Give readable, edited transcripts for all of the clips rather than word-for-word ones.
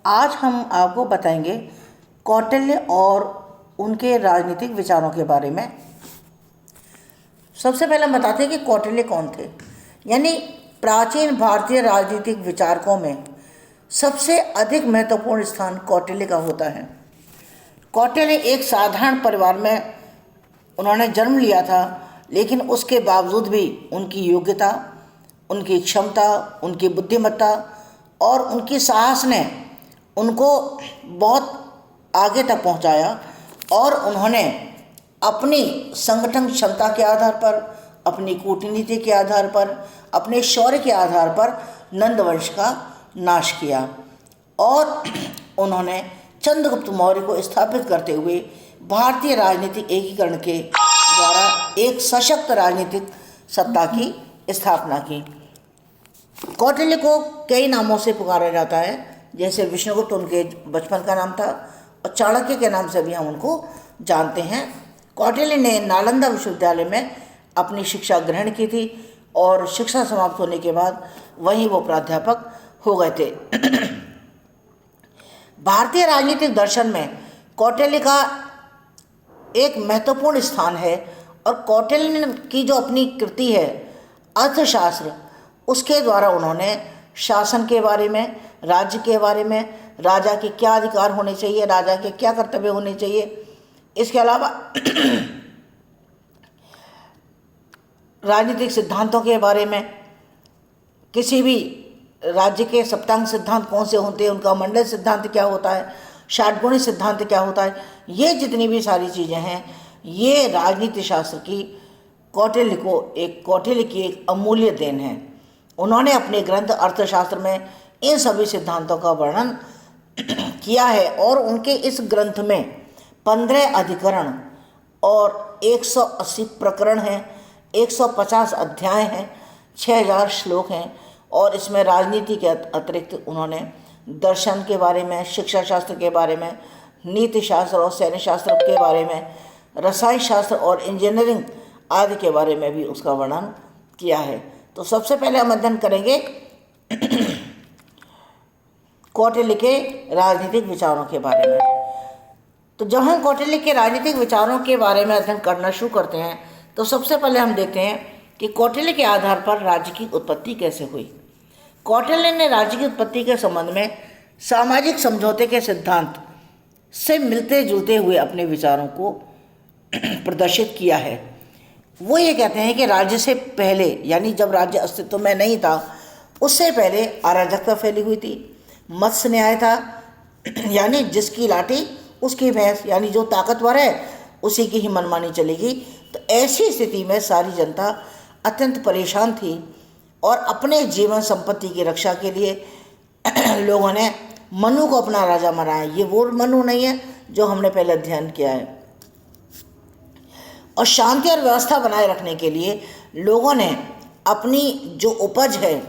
आज हम आपको बताएंगे कौटिल्य और उनके राजनीतिक विचारों के बारे में। सबसे पहले हम बताते हैं कि कौटिल्य कौन थे। यानी प्राचीन भारतीय राजनीतिक विचारकों में सबसे अधिक महत्वपूर्ण स्थान कौटिल्य का होता है। कौटिल्य एक साधारण परिवार में उन्होंने जन्म लिया था, लेकिन उसके बावजूद भी उनकी योग्यता, उनकी क्षमता, उनकी बुद्धिमत्ता और उनकी साहस ने उनको बहुत आगे तक पहुंचाया। और उन्होंने अपनी संगठन क्षमता के आधार पर, अपनी कूटनीति के आधार पर, अपने शौर्य के आधार पर नंद वंश का नाश किया और उन्होंने चंद्रगुप्त मौर्य को स्थापित करते हुए भारतीय राजनीतिक एकीकरण के द्वारा एक सशक्त राजनीतिक सत्ता की स्थापना की। कौटिल्य को कई नामों से पुकारा जाता है, जैसे विष्णुगुप्त उनके बचपन का नाम था और चाणक्य के नाम से भी हम उनको जानते हैं। कौटिल्य ने नालंदा विश्वविद्यालय में अपनी शिक्षा ग्रहण की थी और शिक्षा समाप्त होने के बाद वहीं वो प्राध्यापक हो गए थे। भारतीय राजनीतिक दर्शन में कौटिल्य का एक महत्वपूर्ण स्थान है और कौटिल्य की जो अपनी कृति है अर्थशास्त्र, उसके द्वारा उन्होंने शासन के बारे में, राज्य के बारे में, राजा के क्या अधिकार होने चाहिए, राजा के क्या कर्तव्य होने चाहिए, इसके अलावा राजनीतिक सिद्धांतों के बारे में, किसी भी राज्य के सप्तांग सिद्धांत कौन से होते हैं, उनका मंडल सिद्धांत क्या होता है, षाटगुणी सिद्धांत क्या होता है, ये जितनी भी सारी चीज़ें हैं, ये राजनीति शास्त्र की कौटिल्य की एक अमूल्य देन है। उन्होंने अपने ग्रंथ अर्थशास्त्र में इन सभी सिद्धांतों का वर्णन किया है और उनके इस ग्रंथ में 15 अधिकरण और 180 प्रकरण हैं, 150 अध्याय हैं, 6000 श्लोक हैं और इसमें राजनीति के अतिरिक्त उन्होंने दर्शन के बारे में, शिक्षा शास्त्र के बारे में, नीति शास्त्र और सैन्य शास्त्र के बारे में, रसायन शास्त्र और इंजीनियरिंग आदि के बारे में भी उसका वर्णन किया है। तो सबसे पहले हम अध्ययन करेंगे कौटिल्य के राजनीतिक विचारों के बारे में। तो जब हम कौटिल्य के राजनीतिक विचारों के बारे में अध्ययन करना शुरू करते हैं तो सबसे पहले हम देखते हैं कि कौटिल्य के आधार पर राज्य की उत्पत्ति कैसे हुई। कौटिल्य ने राज्य की उत्पत्ति के संबंध में सामाजिक समझौते के सिद्धांत से मिलते जुलते हुए अपने विचारों को प्रदर्शित किया है। वो ये कहते हैं कि राज्य से पहले, यानी जब राज्य अस्तित्व में नहीं था, उससे पहले अराजकता फैली हुई थी, मत्स्य न्याय था, यानी जिसकी लाठी उसकी भैंस, यानी जो ताकतवर है उसी की ही मनमानी चलेगी। तो ऐसी स्थिति में सारी जनता अत्यंत परेशान थी और अपने जीवन संपत्ति की रक्षा के लिए लोगों ने मनु को अपना राजा बनाया। ये वो मनु नहीं है जो हमने पहले अध्ययन किया है। और शांति और व्यवस्था बनाए रखने के लिए लोगों ने अपनी जो उपज है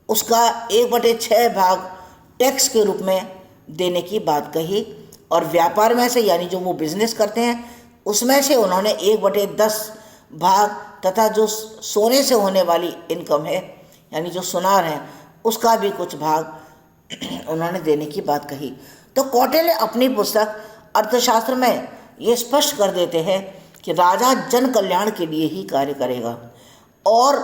उसका 1/6 भाग टैक्स के रूप में देने की बात कही और व्यापार में से, यानी जो वो बिजनेस करते हैं उसमें से उन्होंने 1/10 भाग तथा जो सोने से होने वाली इनकम है, यानी जो सुनार है, उसका भी कुछ भाग उन्होंने देने की बात कही। तो कौटिल्य अपनी पुस्तक अर्थशास्त्र में ये स्पष्ट कर देते हैं कि राजा जन कल्याण के लिए ही कार्य करेगा और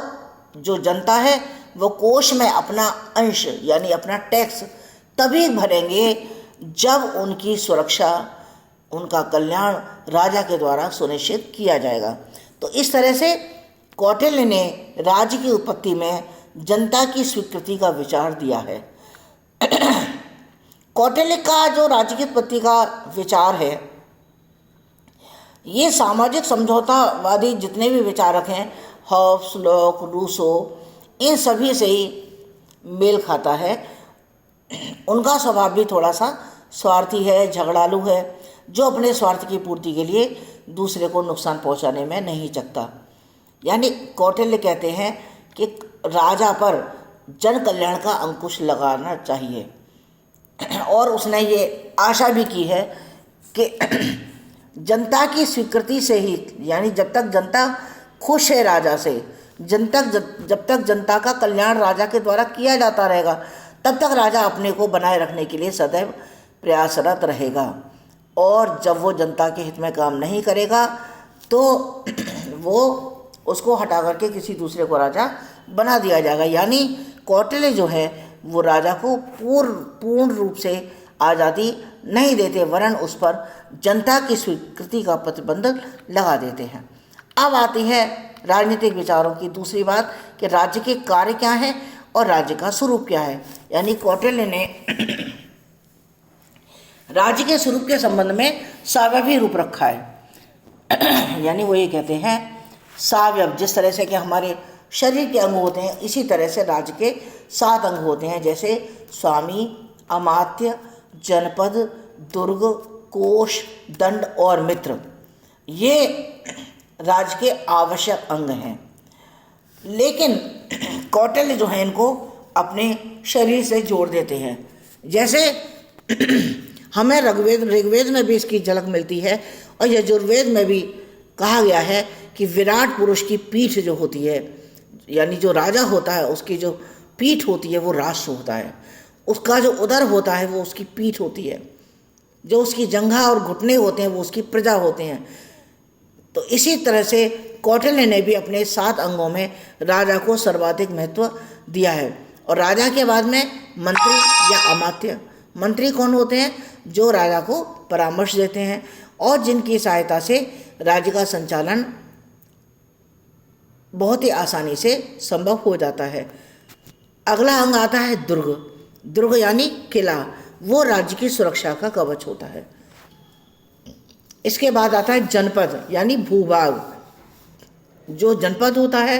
जो जनता है वो कोष में अपना अंश, यानी अपना टैक्स तभी भरेंगे जब उनकी सुरक्षा, उनका कल्याण राजा के द्वारा सुनिश्चित किया जाएगा। तो इस तरह से कौटिल्य ने राज्य की उत्पत्ति में जनता की स्वीकृति का विचार दिया है। कौटिल्य का जो राज्य की उत्पत्ति का विचार है, ये सामाजिक समझौतावादी जितने भी विचारक हैं, हॉब्स, लॉक, रूसो, इन सभी से ही मेल खाता है। उनका स्वभाव भी थोड़ा सा स्वार्थी है, झगड़ालू है, जो अपने स्वार्थ की पूर्ति के लिए दूसरे को नुकसान पहुंचाने में नहीं चकता। यानी कौटिल्य कहते हैं कि राजा पर जन कल्याण का अंकुश लगाना चाहिए और उसने ये आशा भी की है कि जनता की स्वीकृति से ही, यानी जब तक जनता खुश है राजा से, जब तक जनता का कल्याण राजा के द्वारा किया जाता रहेगा, तब तक राजा अपने को बनाए रखने के लिए सदैव प्रयासरत रहेगा, और जब वो जनता के हित में काम नहीं करेगा तो वो उसको हटा करके किसी दूसरे को राजा बना दिया जाएगा। यानी कौटिल्य जो है वो राजा को पूर्ण रूप से आज़ादी नहीं देते, वरन उस पर जनता की स्वीकृति का प्रतिबंध लगा देते हैं। अब आती है राजनीतिक विचारों की दूसरी बात कि राज्य के कार्य क्या हैं और राज्य का स्वरूप क्या है। यानी कौटिल्य ने राज्य के स्वरूप के संबंध में सावयवी रूप रखा है। यानी वो ये कहते हैं सावयव, जिस तरह से कि हमारे शरीर के अंग होते हैं इसी तरह से राज्य के 7 अंग होते हैं, जैसे स्वामी, अमात्य, जनपद, दुर्ग, कोष, दंड और मित्र। ये राज्य के आवश्यक अंग हैं। लेकिन कौटिल्य जो है इनको अपने शरीर से जोड़ देते हैं। जैसे हमें ऋग्वेद में भी इसकी झलक मिलती है, और यजुर्वेद में भी कहा गया है कि विराट पुरुष की पीठ जो होती है, यानी जो राजा होता है उसकी जो पीठ होती है वो राष्ट्र होता है, उसका जो उदर होता है वो उसकी पीठ होती है, जो उसकी जंघा और घुटने होते हैं वो उसकी प्रजा होते हैं। तो इसी तरह से कौटिल्य ने भी अपने 7 अंगों में राजा को सर्वाधिक महत्व दिया है। और राजा के बाद में मंत्री या अमात्य। मंत्री कौन होते हैं? जो राजा को परामर्श देते हैं और जिनकी सहायता से राज्य का संचालन बहुत ही आसानी से संभव हो जाता है। अगला अंग आता है दुर्ग। दुर्ग यानी किला, वो राज्य की सुरक्षा का कवच होता है। इसके बाद आता है जनपद यानी भूभाग। जो जनपद होता है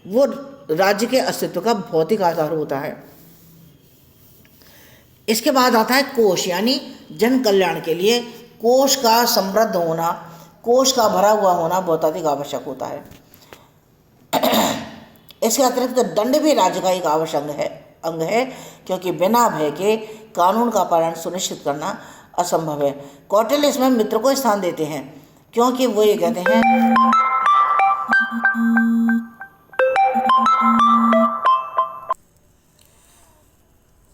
वो राज्य के अस्तित्व का भौतिक आधार होता है। इसके बाद आता है कोष यानी जन कल्याण के लिए कोष का समृद्ध होना, कोष का भरा हुआ होना बहुत अधिक आवश्यक होता है। इसके अतिरिक्त दंड भी राज्य का एक आवश्यक अंग है, क्योंकि बिना भय के कानून का पालन सुनिश्चित करना असंभव है। कौटिल्य इसमें मित्र को स्थान देते हैं, क्योंकि वो ये कहते हैं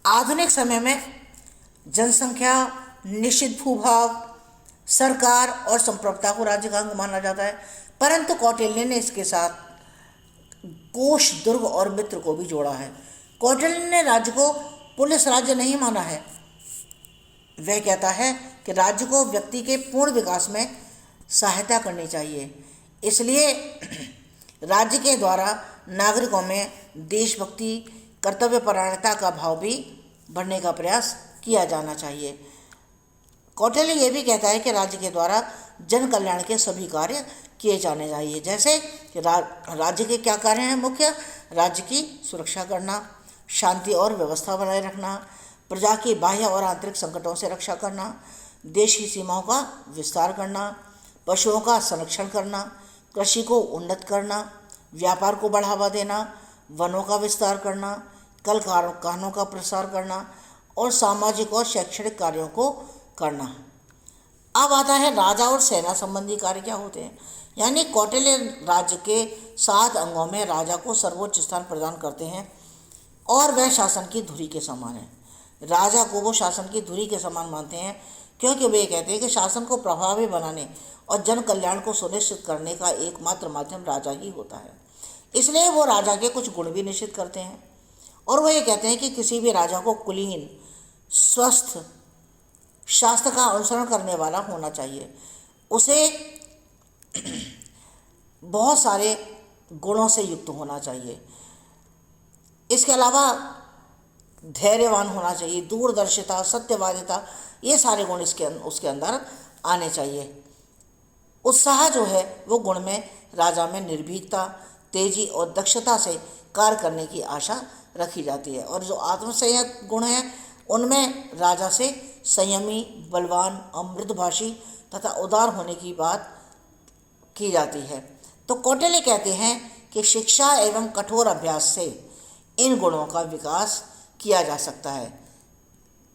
आधुनिक समय में जनसंख्या, निश्चित भूभाग, सरकार और संप्रभुता को राज्य का अंग माना जाता है, परंतु कौटिल्य ने इसके साथ कोष, दुर्ग और मित्र को भी जोड़ा है। कौटिल्य ने राज्य को पुलिस राज्य नहीं माना है। वह कहता है कि राज्य को व्यक्ति के पूर्ण विकास में सहायता करनी चाहिए, इसलिए राज्य के द्वारा नागरिकों में देशभक्ति, कर्तव्यपरायणता का भाव भी बढ़ने का प्रयास किया जाना चाहिए। कौटिल्य ये भी कहता है कि राज्य के द्वारा जन कल्याण के सभी कार्य किए जाने चाहिए। जैसे कि राज्य के क्या कार्य हैं? मुख्य राज्य की सुरक्षा करना, शांति और व्यवस्था बनाए रखना, प्रजा की बाह्य और आंतरिक संकटों से रक्षा करना, देश की सीमाओं का विस्तार करना, पशुओं का संरक्षण करना, कृषि को उन्नत करना, व्यापार को बढ़ावा देना, वनों का विस्तार करना, कल कारखानों का प्रसार करना और सामाजिक और शैक्षणिक कार्यों को करना। अब आता है राजा और सेना संबंधी कार्य क्या होते हैं। यानी कौटिल्य राज्य के 7 अंगों में राजा को सर्वोच्च स्थान प्रदान करते हैं और वह शासन की धुरी के समान है। राजा को वो शासन की धुरी के समान मानते हैं, क्योंकि वे कहते हैं कि शासन को प्रभावी बनाने और जन कल्याण को सुनिश्चित करने का एकमात्र माध्यम राजा ही होता है। इसलिए वो राजा के कुछ गुण भी निश्चित करते हैं, और वो ये कहते हैं कि किसी भी राजा को कुलीन, स्वस्थ, शास्त्र का अनुसरण करने वाला होना चाहिए। उसे बहुत सारे गुणों से युक्त होना चाहिए। इसके अलावा धैर्यवान होना चाहिए, दूरदर्शिता, सत्यवादिता, ये सारे गुण उसके अंदर आने चाहिए। उत्साह जो है वो गुण में राजा में निर्भीकता, तेजी और दक्षता से कार्य करने की आशा रखी जाती है। और जो आत्मसंयत गुण हैं उनमें राजा से संयमी, बलवान, अमृतभाषी तथा उदार होने की बात की जाती है। तो कौटिल्य कहते हैं कि शिक्षा एवं कठोर अभ्यास से इन गुणों का विकास किया जा सकता है।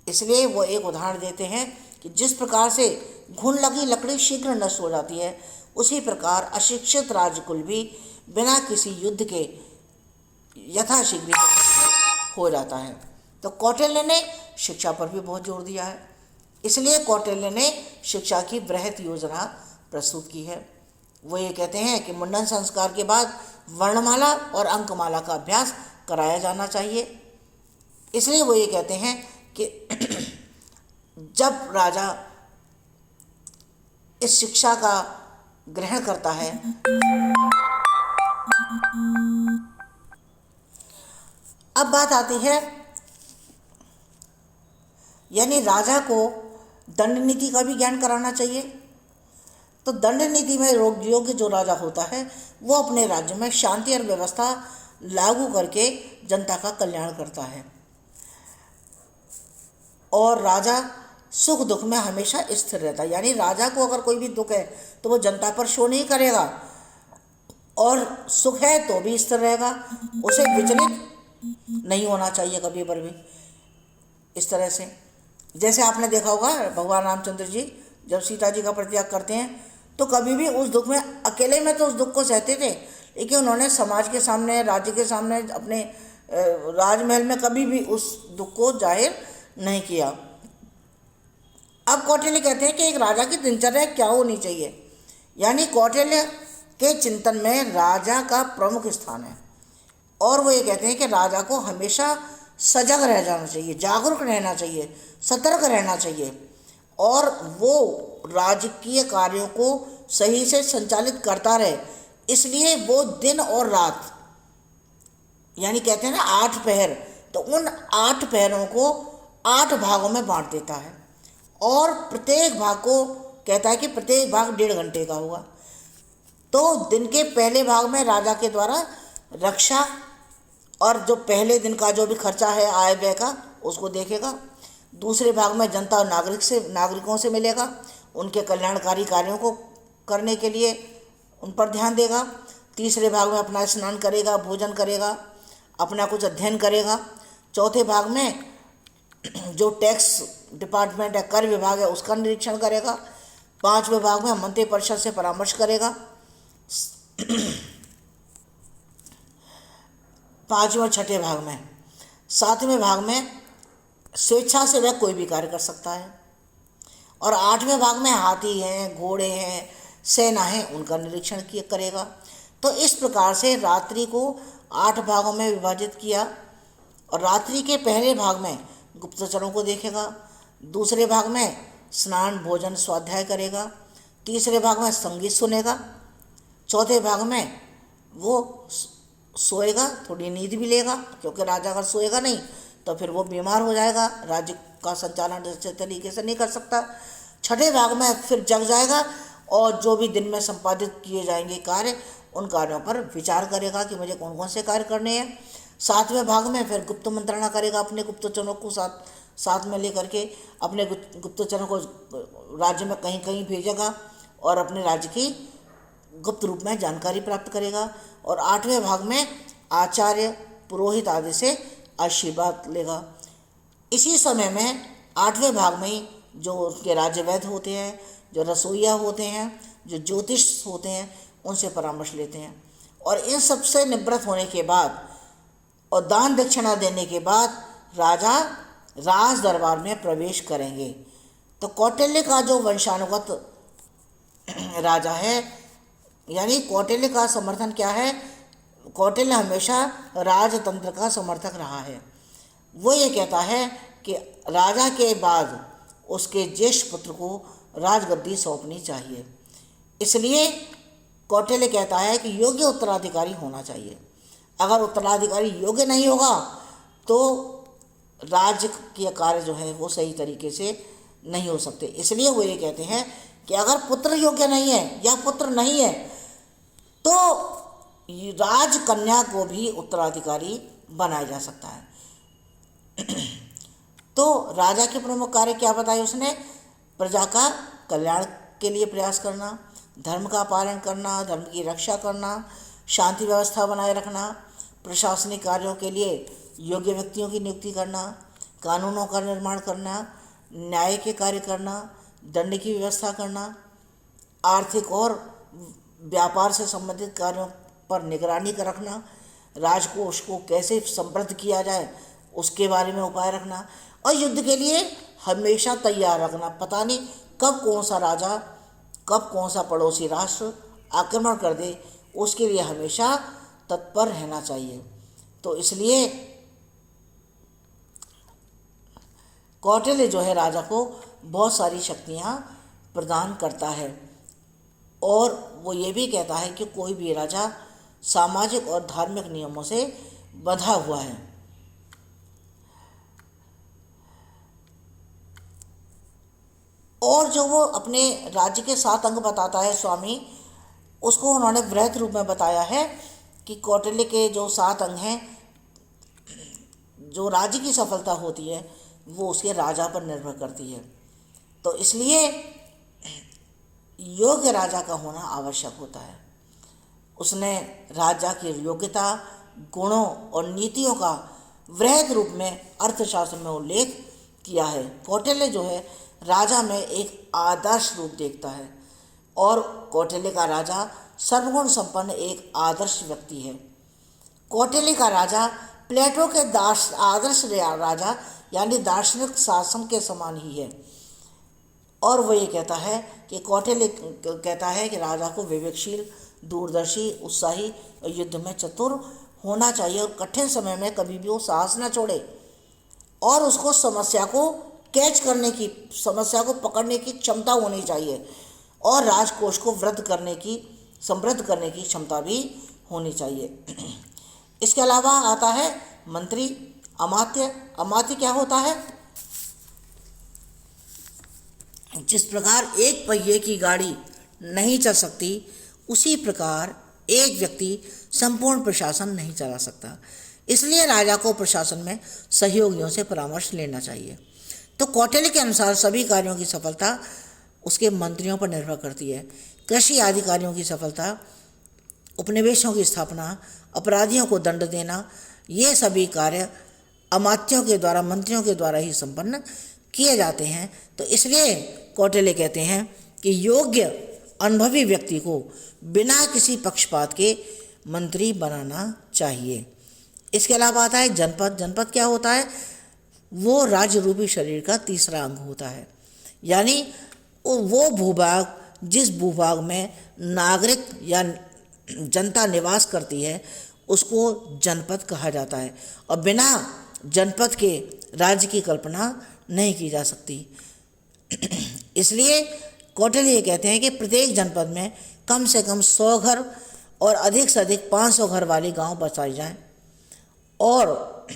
इसलिए वो एक उदाहरण देते हैं कि जिस प्रकार से घुन लगी लकड़ी शीघ्र नष्ट हो जाती है, उसी प्रकार अशिक्षित राजकुल भी बिना किसी युद्ध के यथाशीघ्र हो जाता है। तो कौटिल्य ने शिक्षा पर भी बहुत जोर दिया है। इसलिए कौटिल्य ने शिक्षा की बृहत योजना प्रस्तुत की है। वो ये कहते हैं कि मुंडन संस्कार के बाद वर्णमाला और अंकमाला का अभ्यास कराया जाना चाहिए। इसलिए वो ये कहते हैं कि जब राजा इस शिक्षा का ग्रहण करता है, अब बात आती है, यानी राजा को दंड नीति का भी ज्ञान कराना चाहिए। तो दंड नीति में योग्य जो राजा होता है वो अपने राज्य में शांति और व्यवस्था लागू करके जनता का कल्याण करता है, और राजा सुख दुख में हमेशा स्थिर रहता है। यानी राजा को अगर कोई भी दुख है तो वो जनता पर शो नहीं करेगा, और सुख है तो भी स्थिर रहेगा, उसे विचलित नहीं होना चाहिए कभी पर भी। इस तरह से जैसे आपने देखा होगा भगवान रामचंद्र जी जब सीता जी का परित्याग करते हैं तो कभी भी उस दुख में, अकेले में तो उस दुख को सहते थे, लेकिन उन्होंने समाज के सामने, राज्य के सामने, अपने राजमहल में कभी भी उस दुख को जाहिर नहीं किया। अब कौटिल्य कहते हैं कि एक राजा की दिनचर्या क्या होनी चाहिए। यानी कौटिल्य के चिंतन में राजा का प्रमुख स्थान है, और वो ये कहते हैं कि राजा को हमेशा सजग रह जाना चाहिए, जागरूक रहना चाहिए, सतर्क रहना चाहिए, और वो राजकीय कार्यों को सही से संचालित करता रहे। इसलिए वो दिन और रात, यानी कहते हैं ना 8 पहर, तो उन 8 पहरों को 8 भागों में बांट देता है, और प्रत्येक भाग को कहता है कि प्रत्येक भाग 1.5 घंटे का होगा। तो दिन के पहले भाग में राजा के द्वारा रक्षा और जो पहले दिन का जो भी खर्चा है आय व्यय का उसको देखेगा। दूसरे भाग में जनता और नागरिकों से मिलेगा, उनके कल्याणकारी कार्यों को करने के लिए उन पर ध्यान देगा। तीसरे भाग में अपना स्नान करेगा, भोजन करेगा, अपना कुछ अध्ययन करेगा। चौथे भाग में जो टैक्स डिपार्टमेंट है, कर विभाग है, उसका निरीक्षण करेगा। 5वें भाग में मंत्री परिषद से परामर्श करेगा। 5वें और 6ठे भाग में, 7वें भाग में स्वेच्छा से वह कोई भी कार्य कर सकता है, और 8वें भाग में हाथी हैं, घोड़े हैं, सेना है, उनका निरीक्षण करेगा। तो इस प्रकार से रात्रि को 8 भागों में विभाजित किया, और रात्रि के पहले भाग में गुप्तचरों को देखेगा, दूसरे भाग में स्नान भोजन स्वाध्याय करेगा, तीसरे भाग में संगीत सुनेगा, चौथे भाग में वो सोएगा, थोड़ी नींद भी लेगा, क्योंकि राजा अगर सोएगा नहीं तो फिर वो बीमार हो जाएगा, राज्य का संचालन अच्छे तरीके से नहीं कर सकता। 6ठे भाग में फिर जग जाएगा, और जो भी दिन में संपादित किए जाएंगे कार्य, उन कार्यों पर विचार करेगा कि मुझे कौन कौन से कार्य करने हैं। 7वें भाग में फिर गुप्त मंत्रणा करेगा, अपने गुप्तचरों को साथ में लेकर के अपने गुप्तचरों को राज्य में कहीं कहीं भेजेगा, और अपने राज्य की गुप्त रूप में जानकारी प्राप्त करेगा। और 8वें भाग में आचार्य पुरोहित आदि से आशीर्वाद लेगा। इसी समय में 8वें भाग में जो उनके राज्य वैद्य होते हैं, जो रसोइया होते हैं, जो ज्योतिष होते हैं, उनसे परामर्श लेते हैं, और इन सब से निवृत्त होने के बाद और दान दक्षिणा देने के बाद राजा राज दरबार में प्रवेश करेंगे। तो कौटिल्य का जो वंशानुगत राजा है, यानी कौटिल्य का समर्थन क्या है, कौटिल्य हमेशा राजतंत्र का समर्थक रहा है। वो ये कहता है कि राजा के बाद उसके ज्येष्ठ पुत्र को राजगद्दी सौंपनी चाहिए। इसलिए कौटिल्य कहता है कि योग्य उत्तराधिकारी होना चाहिए। अगर उत्तराधिकारी योग्य नहीं होगा तो राज्य के कार्य जो है वो सही तरीके से नहीं हो सकते। इसलिए वो ये कहते हैं कि अगर पुत्र योग्य नहीं है या पुत्र नहीं है तो राजकन्या को भी उत्तराधिकारी बनाया जा सकता है। तो राजा के प्रमुख कार्य क्या बताए उसने? प्रजा का कल्याण के लिए प्रयास करना, धर्म का पालन करना, धर्म की रक्षा करना, शांति व्यवस्था बनाए रखना, प्रशासनिक कार्यों के लिए योग्य व्यक्तियों की नियुक्ति करना, कानूनों का निर्माण करना, न्याय के कार्य करना, दंड की व्यवस्था करना, आर्थिक और व्यापार से संबंधित कार्यों पर निगरानी का रखना, राजकोष को कैसे समृद्ध किया जाए उसके बारे में उपाय रखना, और युद्ध के लिए हमेशा तैयार रखना। पता नहीं कब कौन सा राजा, कब कौन सा पड़ोसी राष्ट्र आक्रमण कर दे, उसके लिए हमेशा तत्पर रहना चाहिए। तो इसलिए कौटिल्य जो है राजा को बहुत सारी शक्तियाँ प्रदान करता है, और वो ये भी कहता है कि कोई भी राजा सामाजिक और धार्मिक नियमों से बंधा हुआ है। और जो वो अपने राज्य के 7 अंग बताता है स्वामी, उसको उन्होंने वृहत रूप में बताया है कि कौटिल्य के जो 7 अंग हैं, जो राज्य की सफलता होती है वो उसके राजा पर निर्भर करती है। तो इसलिए योग्य राजा का होना आवश्यक होता है। उसने राजा की योग्यता, गुणों और नीतियों का वृहद रूप में अर्थशास्त्र में उल्लेख किया है। कौटिल्य जो है राजा में एक आदर्श रूप देखता है, और कौटिल्य का राजा सर्वगुण संपन्न एक आदर्श व्यक्ति है। कौटिल्य का राजा प्लेटो के आदर्श राजा यानी दार्शनिक शासन के समान ही है। और वो ये कहता है कि कौटिल्य कहता है कि राजा को विवेकशील, दूरदर्शी, उत्साही और युद्ध में चतुर होना चाहिए, और कठिन समय में कभी भी वो साहस न छोड़े, और उसको समस्या को कैच करने की, समस्या को पकड़ने की क्षमता होनी चाहिए, और राजकोष को समृद्ध करने की क्षमता भी होनी चाहिए। इसके अलावा आता है मंत्री, अमात्य। अमात्य क्या होता है? जिस प्रकार एक पहिए की गाड़ी नहीं चल सकती, उसी प्रकार एक व्यक्ति संपूर्ण प्रशासन नहीं चला सकता। इसलिए राजा को प्रशासन में सहयोगियों से परामर्श लेना चाहिए। तो कौटिल्य के अनुसार सभी कार्यों की सफलता उसके मंत्रियों पर निर्भर करती है। कृषि आदि कार्यों की सफलता, उपनिवेशों की स्थापना, अपराधियों को दंड देना, ये सभी कार्य अमात्यों के द्वारा, मंत्रियों के द्वारा ही संपन्न किए जाते हैं। तो इसलिए कौटिल्य कहते हैं कि योग्य अनुभवी व्यक्ति को बिना किसी पक्षपात के मंत्री बनाना चाहिए। इसके अलावा आता है जनपद। जनपद क्या होता है? वो राज्य रूपी शरीर का तीसरा अंग होता है, यानी वो भूभाग जिस भूभाग में नागरिक या जनता निवास करती है उसको जनपद कहा जाता है, और बिना जनपद के राज्य की कल्पना नहीं की जा सकती। इसलिए कौटिल्य ये कहते हैं कि प्रत्येक जनपद में कम से कम 100 घर और अधिक से अधिक 500 घर वाले गांव बसाए जाएं, और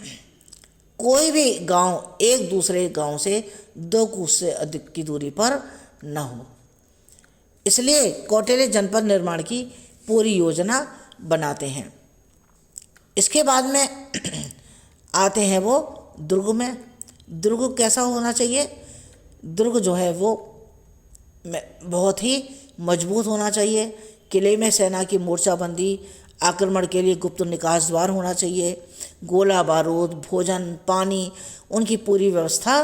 कोई भी गांव एक दूसरे गांव से 2 कोस से अधिक की दूरी पर न हो। इसलिए कौटिल्य जनपद निर्माण की पूरी योजना बनाते हैं। इसके बाद में आते हैं वो दुर्ग में। दुर्ग कैसा होना चाहिए? दुर्ग जो है वो बहुत ही मजबूत होना चाहिए। किले में सेना की मोर्चाबंदी, आक्रमण के लिए गुप्त निकास द्वार होना चाहिए, गोला बारूद, भोजन, पानी, उनकी पूरी व्यवस्था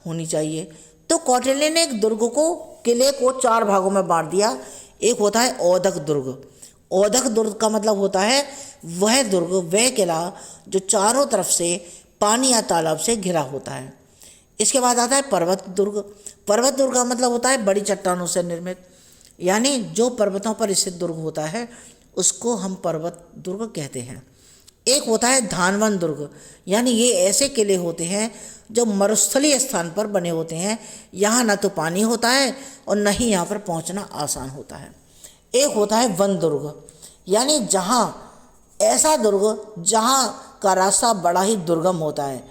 होनी चाहिए। तो कौटिल्य ने एक दुर्ग को, किले को 4 भागों में बांट दिया। एक होता है औदक दुर्ग। औदक दुर्ग का मतलब होता है वह दुर्ग, वह किला जो चारों तरफ से पानी या तालाब से घिरा होता है। इसके बाद आता है पर्वत दुर्ग। पर्वत दुर्ग का मतलब होता है बड़ी चट्टानों से निर्मित, यानी जो पर्वतों पर स्थित दुर्ग होता है उसको हम पर्वत दुर्ग कहते हैं। एक होता है धानवन दुर्ग, यानी ये ऐसे किले होते हैं जो मरुस्थलीय स्थान पर बने होते हैं। यहाँ न तो पानी होता है और न ही यहाँ पर पहुँचना आसान होता है। एक होता है वन दुर्ग, यानी जहाँ ऐसा दुर्ग जहाँ का रास्ता बड़ा ही दुर्गम होता है,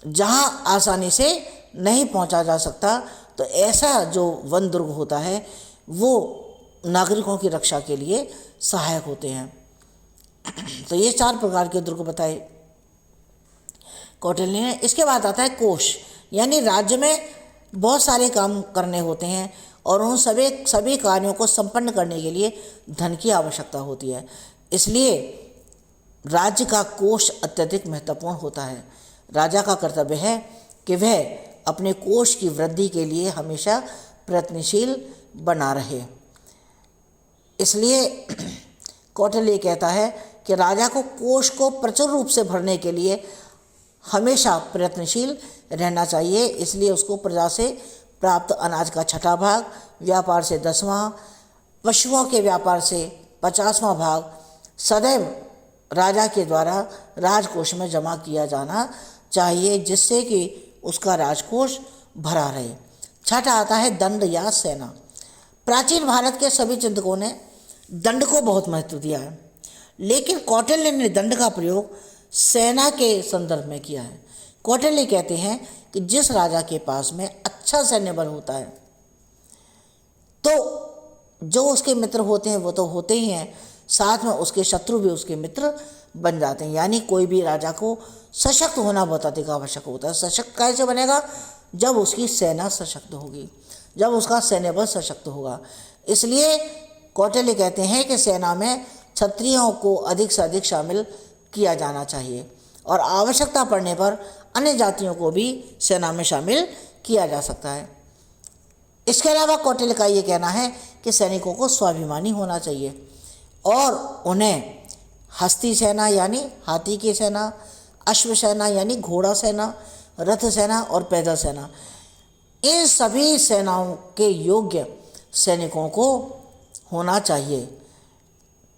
जहाँ आसानी से नहीं पहुँचा जा सकता। तो ऐसा जो वन दुर्ग होता है वो नागरिकों की रक्षा के लिए सहायक होते हैं। तो ये 4 प्रकार के दुर्ग बताए कौटिल्य ने। इसके बाद आता है कोष, यानी राज्य में बहुत सारे काम करने होते हैं और उन सभी कार्यों को संपन्न करने के लिए धन की आवश्यकता होती है। इसलिए राज्य का कोष अत्यधिक महत्वपूर्ण होता है। राजा का कर्तव्य है कि वह अपने कोष की वृद्धि के लिए हमेशा प्रयत्नशील बना रहे। इसलिए कौटिल्य कहता है कि राजा को कोष को प्रचुर रूप से भरने के लिए हमेशा प्रयत्नशील रहना चाहिए। इसलिए उसको प्रजा से प्राप्त अनाज का 6वां भाग, व्यापार से 10वां, पशुओं के व्यापार से 50वां भाग सदैव राजा के द्वारा राजकोष में जमा किया जाना चाहिए, जिससे कि उसका राजकोष भरा रहे। 6ठा आता है दंड या सेना। प्राचीन भारत के सभी चिंतकों ने दंड को बहुत महत्व दिया है, लेकिन कौटिल्य ने दंड का प्रयोग सेना के संदर्भ में किया है। कौटिल्य कहते हैं कि जिस राजा के पास में अच्छा सैन्य बल होता है तो जो उसके मित्र होते हैं वो तो होते ही हैं, साथ में उसके शत्रु भी उसके मित्र बन जाते हैं। यानी कोई भी राजा को सशक्त होना बहुत अधिक आवश्यक होता है। सशक्त कैसे बनेगा? जब उसकी सेना सशक्त होगी, जब उसका सैन्य बल सशक्त होगा। इसलिए कौटिल्य कहते हैं कि सेना में क्षत्रियों को अधिक से अधिक शामिल किया जाना चाहिए और आवश्यकता पड़ने पर अन्य जातियों को भी सेना में शामिल किया जा सकता है। इसके अलावा कौटिल्य का ये कहना है कि सैनिकों को स्वाभिमानी होना चाहिए और उन्हें हस्ती सेना यानी हाथी की सेना, अश्व सेना यानी घोड़ा सेना, रथ सेना और पैदल सेना, इन सभी सेनाओं के योग्य सैनिकों को होना चाहिए।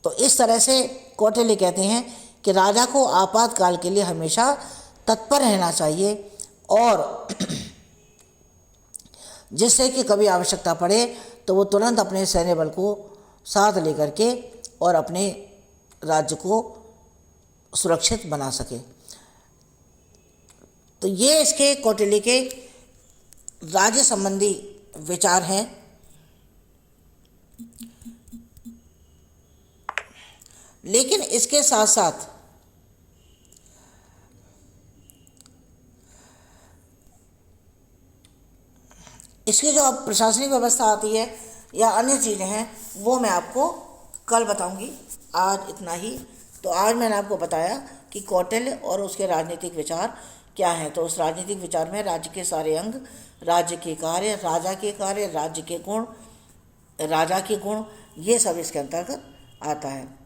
तो इस तरह से कौटिल्य कहते हैं कि राजा को आपातकाल के लिए हमेशा तत्पर रहना चाहिए और जिससे कि कभी आवश्यकता पड़े तो वो तुरंत अपने सैन्य बल को साथ लेकर के और अपने राज्य को सुरक्षित बना सके। तो ये इसके कौटिल्य के राज्य संबंधी विचार हैं। लेकिन इसके साथ साथ इसकी जो अब प्रशासनिक व्यवस्था आती है या अन्य चीज़ें हैं वो मैं आपको कल बताऊंगी। आज इतना ही। तो आज मैंने आपको बताया कि कौटिल्य और उसके राजनीतिक विचार क्या हैं। तो उस राजनीतिक विचार में राज्य के सारे अंग, राज्य के कार्य, राजा के कार्य, राज्य के गुण, राजा के गुण, ये सब इसके अंतर्गत आता है।